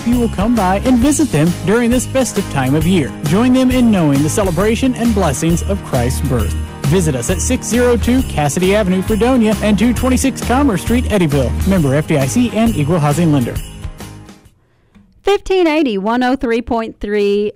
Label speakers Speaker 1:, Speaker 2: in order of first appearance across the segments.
Speaker 1: hope you will come by and visit them during this festive time of year. Join them in knowing the celebration and blessings of Christ's birth. Visit us at 602 Cassidy Avenue, Fredonia, and 226 Commerce Street, Eddyville. Member FDIC and Equal Housing Lender.
Speaker 2: 1580 103.3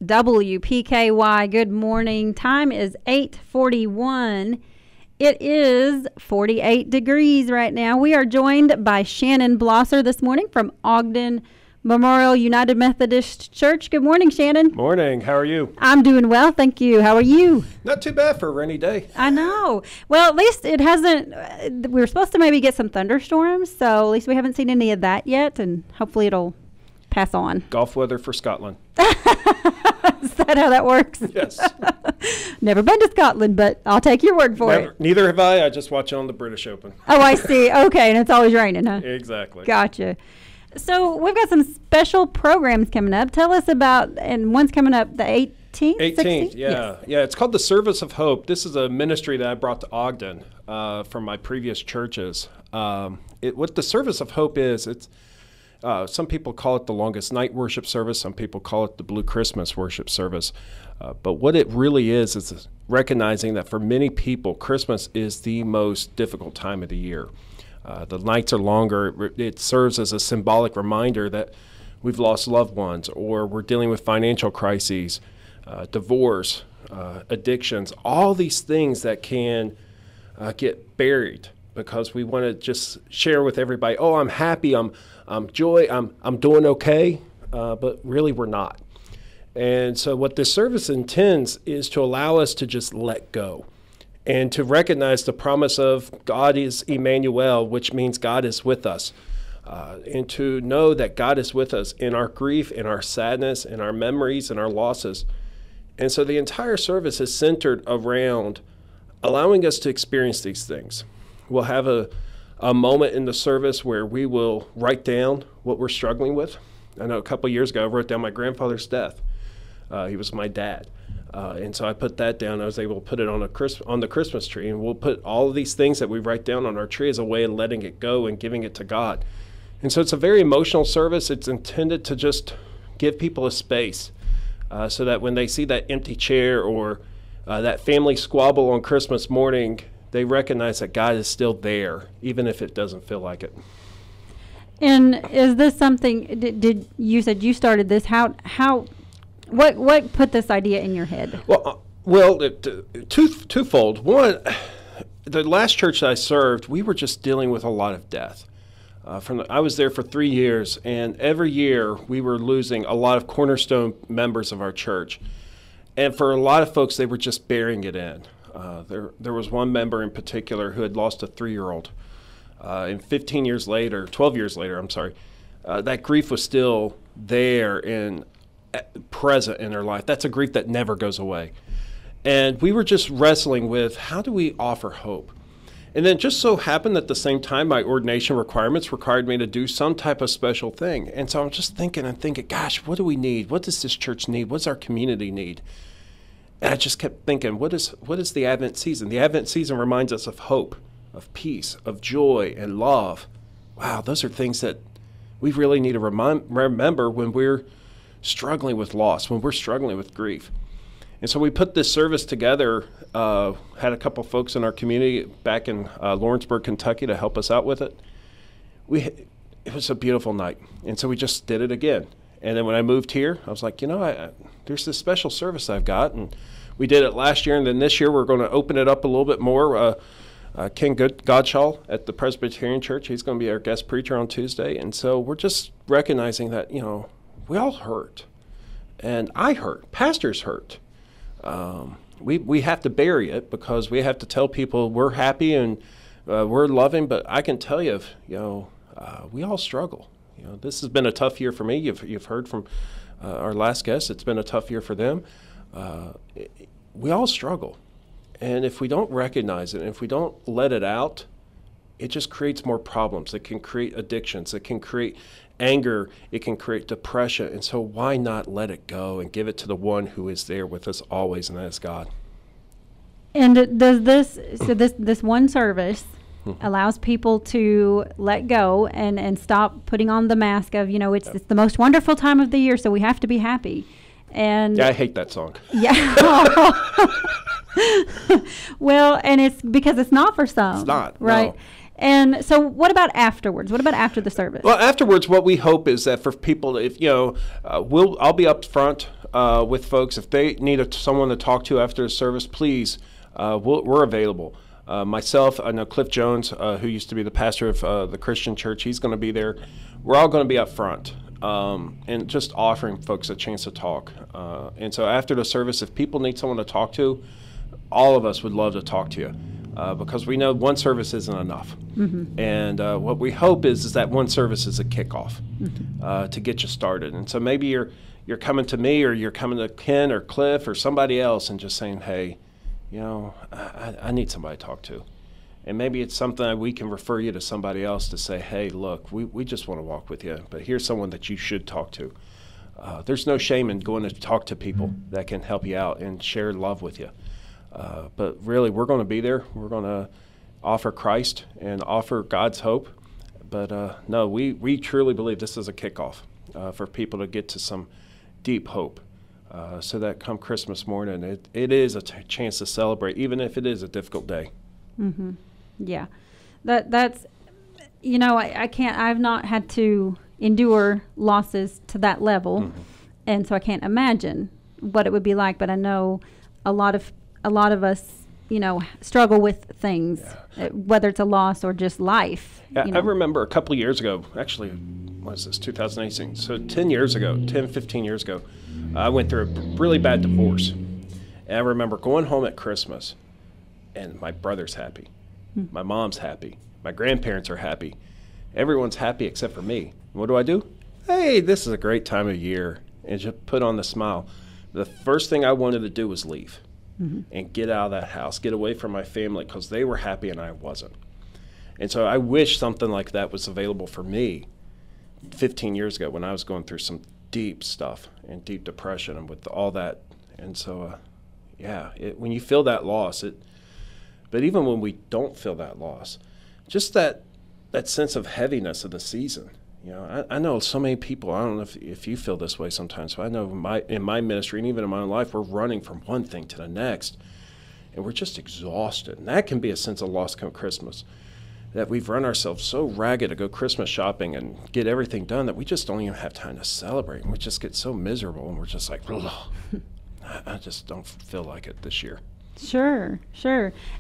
Speaker 2: WPKY. Good morning. Time is 8:41. It is 48 degrees right now. We are joined by Shannon Blosser this morning from Ogden Memorial United Methodist Church. Good morning, Shannon.
Speaker 3: Morning. How are you?
Speaker 2: I'm doing well, thank you. How are you?
Speaker 3: Not too bad for a rainy day.
Speaker 2: I know. Well, at least it hasn't. We were supposed to maybe get some thunderstorms, so at least we haven't seen any of that yet, and hopefully it'll pass on.
Speaker 3: Golf weather for Scotland.
Speaker 2: Is that how that works?
Speaker 3: Yes.
Speaker 2: Never been to Scotland, but I'll take your word for it.
Speaker 3: Neither have I. I just watch it on the British Open.
Speaker 2: Oh, I see. Okay, and it's always raining, huh?
Speaker 3: Exactly.
Speaker 2: Gotcha. So we've got some special programs coming up. Tell us about, and one's coming up the 18th?
Speaker 3: 18th, yeah.
Speaker 2: Yes.
Speaker 3: Yeah, it's called the Service of Hope. This is a ministry that I brought to Ogden from my previous churches. What the Service of Hope is, it's some people call it the Longest Night Worship Service. Some people call it the Blue Christmas Worship Service. But what it really is recognizing that for many people, Christmas is the most difficult time of the year. The nights are longer. It serves as a symbolic reminder that we've lost loved ones, or we're dealing with financial crises, divorce, addictions, all these things that can get buried because we want to just share with everybody, oh, I'm happy, I'm joy, I'm doing okay, but really we're not. And so what this service intends is to allow us to just let go and to recognize the promise of God is Emmanuel, which means God is with us, and to know that God is with us in our grief, in our sadness, in our memories, and our losses. And so the entire service is centered around allowing us to experience these things. We'll have a moment in the service where we will write down what we're struggling with. I know a couple years ago I wrote down my grandfather's death. He was my dad. And so I put that down. I was able to put it on the Christmas tree, and we'll put all of these things that we write down on our tree as a way of letting it go and giving it to God. And so it's a very emotional service. It's intended to just give people a space so that when they see that empty chair or that family squabble on Christmas morning, they recognize that God is still there, even if it doesn't feel like it.
Speaker 2: And is this something? Did you said you started this? What put this idea in your head?
Speaker 3: Well, twofold. One, the last church I served, we were just dealing with a lot of death. I was there for 3 years, and every year we were losing a lot of cornerstone members of our church. And for a lot of folks, they were just burying it in. There was one member in particular who had lost a 3-year-old. And 12 years later, that grief was still there and present in their life. That's a grief that never goes away. And we were just wrestling with, how do we offer hope? And then just so happened at the same time, my ordination requirements required me to do some type of special thing. And so I'm just thinking, gosh, what do we need? What does this church need? What does our community need? And I just kept thinking, what is the Advent season? The Advent season reminds us of hope, of peace, of joy, and love. Wow, those are things that we really need to remember when we're struggling with loss, when we're struggling with grief. And so we put this service together, had a couple folks in our community back in Lawrenceburg, Kentucky to help us out with it. It was a beautiful night, and so we just did it again. And then when I moved here, I was like, there's this special service I've got, and we did it last year, and then this year we're going to open it up a little bit more. Ken Godshall at the Presbyterian Church, he's going to be our guest preacher on Tuesday, and so we're just recognizing that, we all hurt, and I hurt, pastors hurt. We have to bury it because we have to tell people we're happy and we're loving, but I can tell you, we all struggle. This has been a tough year for me. You've heard from our last guest, it's been a tough year for them. We all struggle, and if we don't recognize it, and if we don't let it out, it just creates more problems. It can create addictions. It can create anger. It can create depression. And so why not let it go and give it to the one who is there with us always, and that is God.
Speaker 2: And does this one service, allows people to let go and stop putting on the mask of, it's the most wonderful time of the year, so we have to be happy. And
Speaker 3: yeah, I hate that song.
Speaker 2: Yeah. Well, and it's because it's not for some.
Speaker 3: It's not.
Speaker 2: Right.
Speaker 3: No.
Speaker 2: And so what about afterwards? What about after the service?
Speaker 3: Well, afterwards, what we hope is that for people, if I'll be up front with folks. If they need someone to talk to after the service, please, we're available. Myself, I know Cliff Jones, who used to be the pastor of the Christian church, he's going to be there. We're all going to be up front and just offering folks a chance to talk. And so after the service, if people need someone to talk to, all of us would love to talk to you. Because we know one service isn't enough. Mm-hmm. And what we hope is that one service is a kickoff to get you started. And so maybe you're coming to me, or you're coming to Ken or Cliff or somebody else and just saying, hey, I need somebody to talk to. And maybe it's something that we can refer you to somebody else to say, hey, look, we just want to walk with you, but here's someone that you should talk to. There's no shame in going to talk to people that can help you out and share love with you. But really, we're going to be there. We're going to offer Christ and offer God's hope. But no, we truly believe this is a kickoff for people to get to some deep hope, so that come Christmas morning, it is a chance to celebrate, even if it is a difficult day.
Speaker 2: Mm-hmm. Yeah, that's I can't. I've not had to endure losses to that level, and so I can't imagine what it would be like. But I know a lot of us, struggle with things, whether it's a loss or just life.
Speaker 3: Yeah, I remember a couple of years ago, actually, what is this, 2018? So 15 years ago, I went through a really bad divorce. And I remember going home at Christmas, and my brother's happy. My mom's happy. My grandparents are happy. Everyone's happy except for me. What do? Hey, this is a great time of year. And just put on the smile. The first thing I wanted to do was leave. And get out of that house, get away from my family, because they were happy and I wasn't. And so I wish something like that was available for me 15 years ago when I was going through some deep stuff and deep depression and with all that. And so, when you feel that loss, but even when we don't feel that loss, just that sense of heaviness of the season. I know so many people, I don't know if you feel this way sometimes, but I know in my ministry and even in my own life, we're running from one thing to the next, and we're just exhausted. And that can be a sense of loss come Christmas, that we've run ourselves so ragged to go Christmas shopping and get everything done that we just don't even have time to celebrate, and we just get so miserable, and we're just like, I just don't feel like it this year.
Speaker 2: Sure.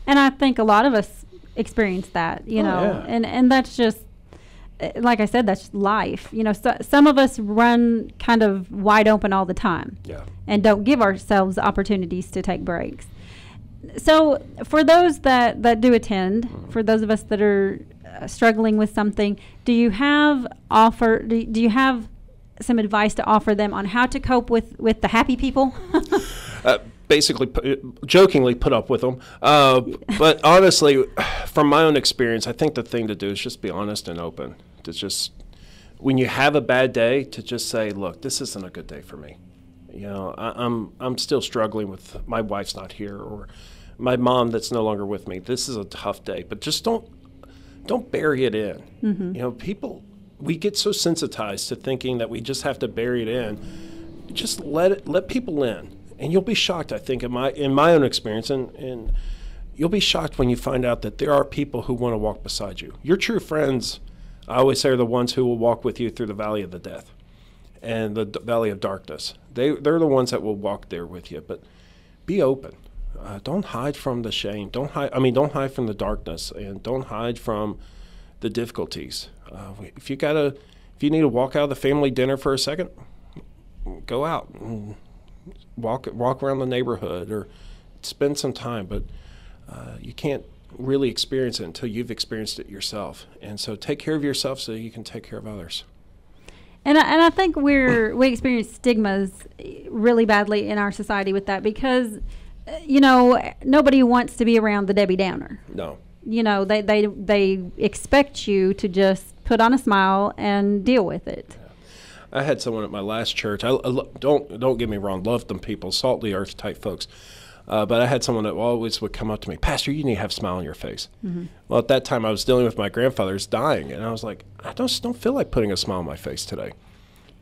Speaker 2: And I think a lot of us experience that, and that's just, like I said, that's life. So some of us run kind of wide open all the time, and don't give ourselves opportunities to take breaks. So for those that do attend, for those of us that are struggling with something, do you have some advice to offer them on how to cope with the happy people?
Speaker 3: Basically, jokingly put up with them. But honestly, from my own experience, I think the thing to do is just be honest and open. To just, when you have a bad day, to just say, look, this isn't a good day for me. I'm still struggling with, my wife's not here, or my mom that's no longer with me. This is a tough day, but just don't bury it in. People, we get so sensitized to thinking that we just have to bury it in. Just let people in. And you'll be shocked, I think, in my own experience, and you'll be shocked when you find out that there are people who want to walk beside you. Your true friends, I always say, are the ones who will walk with you through the valley of the death and the valley of darkness. They're the ones that will walk there with you. But be open. Don't hide from the shame. Don't hide from the darkness, and don't hide from the difficulties. If you need to walk out of the family dinner for a second, go out. Walk around the neighborhood or spend some time, but you can't really experience it until you've experienced it yourself. And so take care of yourself so you can take care of others.
Speaker 2: And I think we experience stigmas really badly in our society with that, because nobody wants to be around the Debbie Downer.
Speaker 3: No.
Speaker 2: They expect you to just put on a smile and deal with it.
Speaker 3: I had someone at my last church. Don't get me wrong, loved them people, salt of the earth type folks. But I had someone that always would come up to me, Pastor, you need to have a smile on your face. Well, at that time, I was dealing with my grandfather's dying, and I was like, I just don't feel like putting a smile on my face today.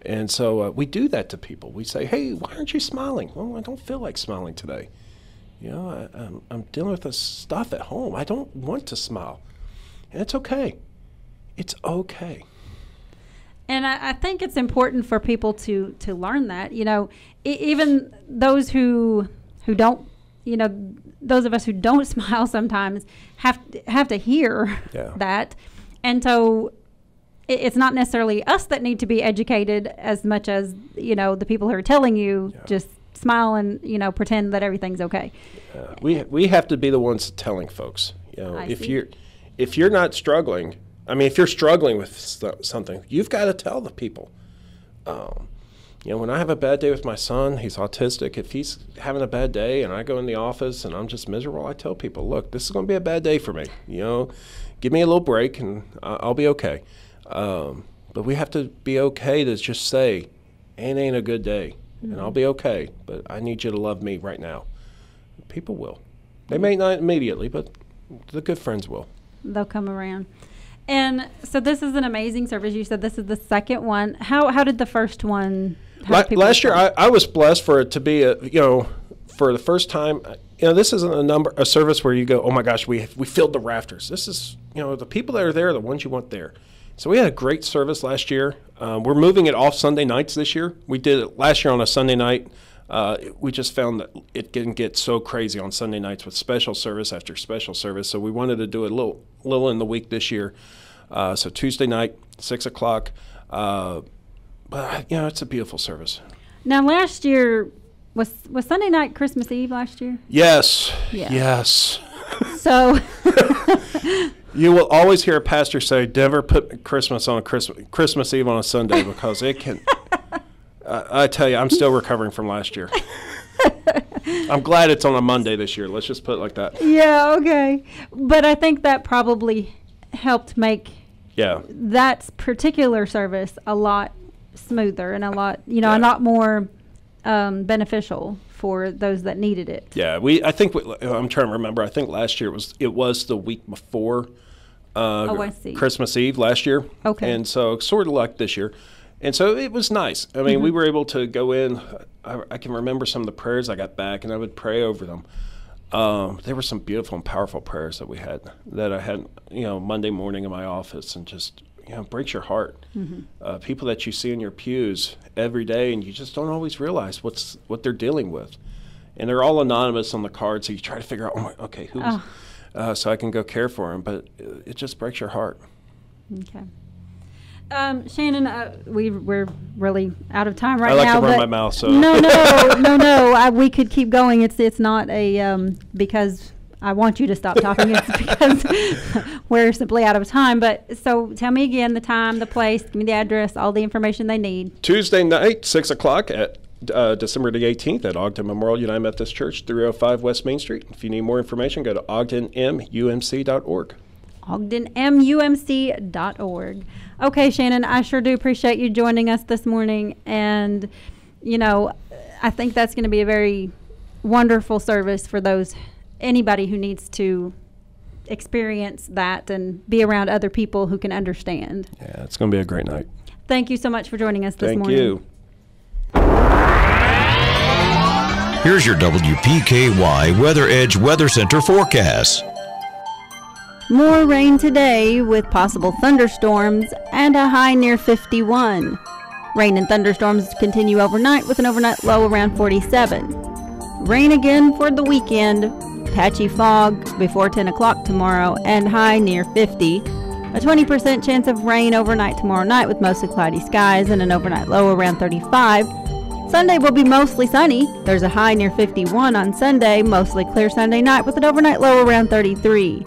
Speaker 3: And so we do that to people. We say, hey, why aren't you smiling? Well, I don't feel like smiling today. You know, I'm dealing with this stuff at home. I don't want to smile. And it's okay. It's okay.
Speaker 2: And I think it's important for people to learn that, you know, even those who don't, you know, those of us who don't smile sometimes have to hear that. And so it's not necessarily us that need to be educated as much as, you know, the people who are telling you just smile and, you know, pretend that everything's okay.
Speaker 3: We have to be the ones telling folks, you know, if you're not struggling, I mean, if you're struggling with something, you've got to tell the people. You know, when I have a bad day with my son, he's autistic. If he's having a bad day and I go in the office and I'm just miserable, I tell people, look, this is going to be a bad day for me. You know, give me a little break and I'll be okay. But we have to be okay to just say, it ain't a good day, and I'll be okay, but I need you to love me right now. People will. They may not immediately, but the good friends will.
Speaker 2: They'll come around. And so this is an amazing service. You said this is the second one. How did the first one?
Speaker 3: Last year, I was blessed for it to be for the first time. You know, this isn't a service where you go, oh my gosh, we filled the rafters. This is, you know, the people that are there are the ones you want there. So we had a great service last year. We're moving it off Sunday nights this year. We did it last year on a Sunday night. We just found that it didn't get so crazy on Sunday nights with special service after special service. So we wanted to do it a little in the week this year. So Tuesday night, 6 o'clock. But, you know, it's a beautiful service.
Speaker 2: Now, last year, was Sunday night Christmas Eve last year?
Speaker 3: Yes. Yeah. Yes.
Speaker 2: So
Speaker 3: you will always hear a pastor say, never put Christmas on a Christmas Eve on a Sunday, because it can I tell you, I'm still recovering from last year. I'm glad it's on a Monday this year. Let's just put it like that.
Speaker 2: Yeah, okay. But I think that probably helped make that particular service a lot smoother and a lot, you know, a lot more beneficial for those that needed it.
Speaker 3: Yeah, I think I'm trying to remember. I think last year it was the week before
Speaker 2: I see.
Speaker 3: Christmas Eve last year. Okay. And so sort of like this year. And so it was nice. I mean, we were able to go in. I can remember some of the prayers I got back, and I would pray over them. There were some beautiful and powerful prayers that I had, you know, Monday morning in my office, and just, you know, breaks your heart. People that you see in your pews every day, and you just don't always realize what they're dealing with. And they're all anonymous on the card, so you try to figure out, okay, who's, so I can go care for them. But it just breaks your heart.
Speaker 2: Okay. Shannon, we're really out of time right now.
Speaker 3: I like to run my mouth, so.
Speaker 2: No. We could keep going. It's not because I want you to stop talking. It's because we're simply out of time. But so tell me again the time, the place, give me the address, all the information they need.
Speaker 3: Tuesday night, 6 o'clock at December the 18th at Ogden Memorial United Methodist Church, 305 West Main Street. If you need more information, go to ogdenmumc.org.
Speaker 2: ogdenmumc.org. Okay, Shannon, I sure do appreciate you joining us this morning. And, you know, I think that's going to be a very wonderful service for anybody who needs to experience that and be around other people who can understand.
Speaker 3: Yeah, it's going to be a great night.
Speaker 2: Thank you so much for joining us this morning.
Speaker 3: Thank you.
Speaker 4: Here's your WPKY Weather Edge Weather Center forecast.
Speaker 2: More rain today with possible thunderstorms and a high near 51. Rain and thunderstorms continue overnight with an overnight low around 47. Rain again for the weekend. Patchy fog before 10 o'clock tomorrow and high near 50. A 20% chance of rain overnight tomorrow night with mostly cloudy skies and an overnight low around 35. Sunday will be mostly sunny. There's a high near 51 on Sunday, mostly clear Sunday night with an overnight low around 33.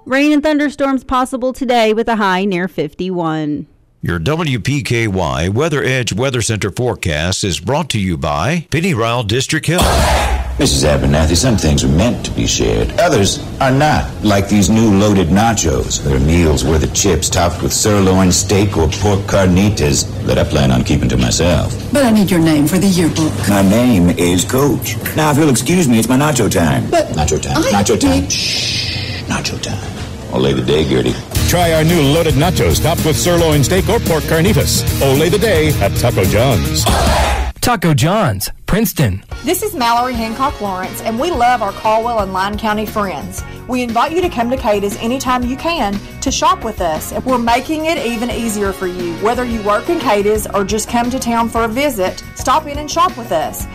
Speaker 2: Rain and thunderstorms possible today with a high near 51.
Speaker 4: Your WPKY Weather Edge Weather Center forecast is brought to you by Penny Ryle District Health.
Speaker 5: Mrs. Abernathy, some things are meant to be shared. Others are not, like these new loaded nachos. They're meals worth of chips topped with sirloin steak or pork carnitas that I plan on keeping to myself.
Speaker 6: But I need your name for the yearbook.
Speaker 5: My name is Coach. Now, if you'll excuse me, it's my nacho time.
Speaker 6: But
Speaker 5: nacho time. Nacho time. Shh. Nacho time. Ole the day, Gertie.
Speaker 7: Try our new loaded nachos topped with sirloin steak or pork carnitas. Ole the day at Taco John's.
Speaker 8: Taco John's, Princeton.
Speaker 9: This is Mallory Hancock Lawrence, and we love our Caldwell and Lyon County friends. We invite you to come to Cadiz anytime you can to shop with us. We're making it even easier for you. Whether you work in Cadiz or just come to town for a visit, stop in and shop with us.